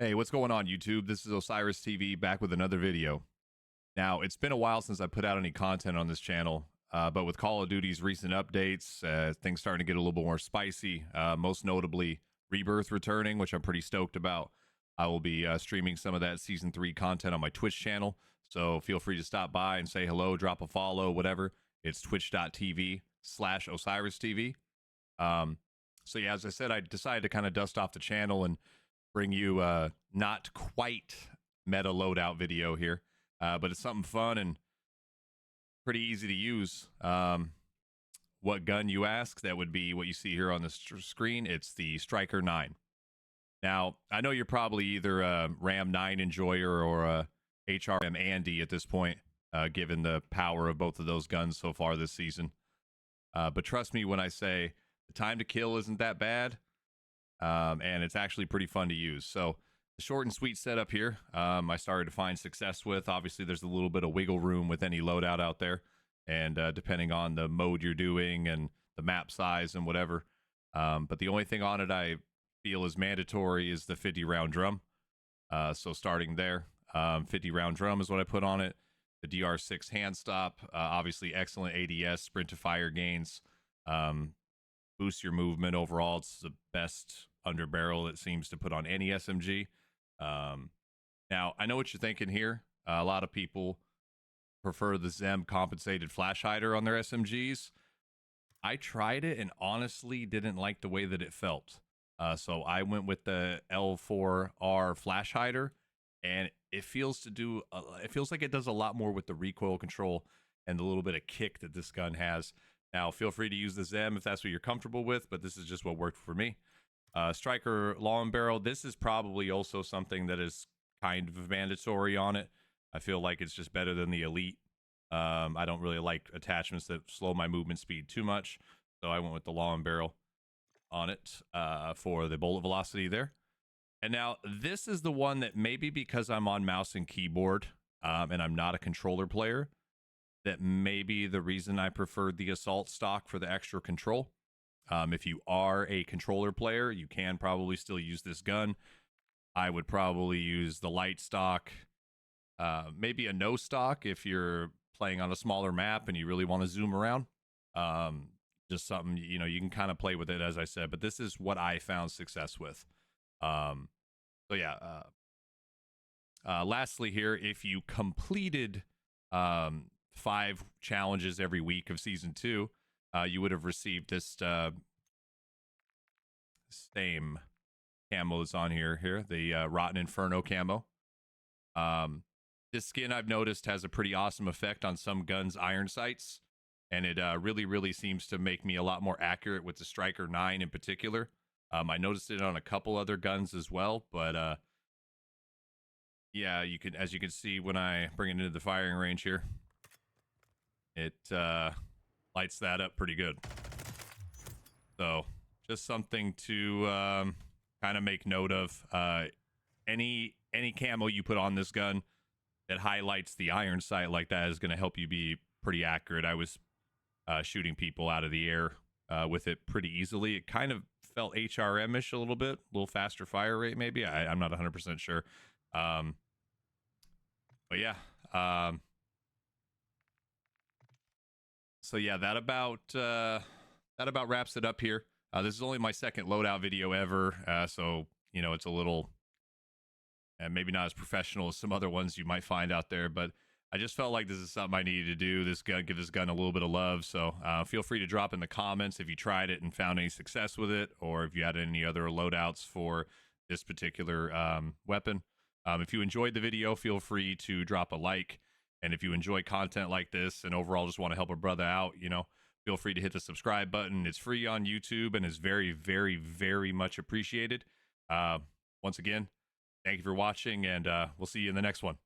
Hey, what's going on, YouTube? This is Osyriss TV back with another video. Now, it's been a while since I put out any content on this channel, but with Call of Duty's recent updates, things starting to get a little bit more spicy, most notably Rebirth returning, which I'm pretty stoked about. I will be streaming some of that Season 3 content on my Twitch channel, so feel free to stop by and say hello, drop a follow, whatever. It's twitch.tv/OsyrisTV. So yeah, as I said, I decided to kind of dust off the channel and bring you not quite meta loadout video here, but it's something fun and pretty easy to use. What gun, you ask? That would be what you see here on the screen. It's the STRIKER9. Now, I know you're probably either a RAM 9 enjoyer or a HRM Andy at this point, given the power of both of those guns so far this season. But trust me when I say the time to kill isn't that bad. And it's actually pretty fun to use. So the short and sweet setup here, I started to find success with. Obviously, there's a little bit of wiggle room with any loadout out there, and depending on the mode you're doing and the map size and whatever. But the only thing on it I feel is mandatory is the 50-round drum. So starting there, 50-round drum is what I put on it. The DR6 hand stop, obviously excellent ADS, sprint to fire gains. Boosts your movement overall. It's the best under barrel it seems to put on any SMG. Now, I know what you're thinking here. A lot of people prefer the Zem compensated flash hider on their SMGs. I tried it and honestly didn't like the way that it felt. So I went with the L4R flash hider, and it feels like it does a lot more with the recoil control and the little bit of kick that this gun has. Now, feel free to use the Zem if that's what you're comfortable with, but this is just what worked for me. Striker long barrel, this is probably also something that is kind of mandatory on it. I feel like it's just better than the Elite. I don't really like attachments that slow my movement speed too much, so I went with the long barrel on it for the bullet velocity there. And now, this is the one that maybe because I'm on mouse and keyboard and I'm not a controller player, that may be the reason I preferred the assault stock for the extra control. If you are a controller player, you can probably still use this gun. I would probably use the light stock, maybe a no stock if you're playing on a smaller map and you really want to zoom around. Just something, you know, you can kind of play with it, as I said, but this is what I found success with. So yeah. Lastly here, if you completed 5 challenges every week of season 2, you would have received this same camo that's on here, the Rotten Inferno camo. This skin, I've noticed, has a pretty awesome effect on some guns' iron sights, and it really seems to make me a lot more accurate with the STRIKER9 in particular. I noticed it on a couple other guns as well, but yeah, as you can see when I bring it into the firing range here, it lights that up pretty good. So just something to kind of make note of. Any camo you put on this gun that highlights the iron sight like that is going to help you be pretty accurate. I was shooting people out of the air with it pretty easily. It kind of felt HRM-ish a little bit, a little faster fire rate maybe. I'm not 100% sure. But yeah. So yeah, that about wraps it up here. This is only my second loadout video ever, so you know it's a little, maybe not as professional as some other ones you might find out there. But I just felt like this is something I needed to do. Give this gun a little bit of love. So feel free to drop in the comments if you tried it and found any success with it, or if you had any other loadouts for this particular weapon. If you enjoyed the video, feel free to drop a like. And if you enjoy content like this and overall just want to help a brother out, you know, feel free to hit the subscribe button. It's free on YouTube and is very much appreciated. Once again, thank you for watching, and we'll see you in the next one.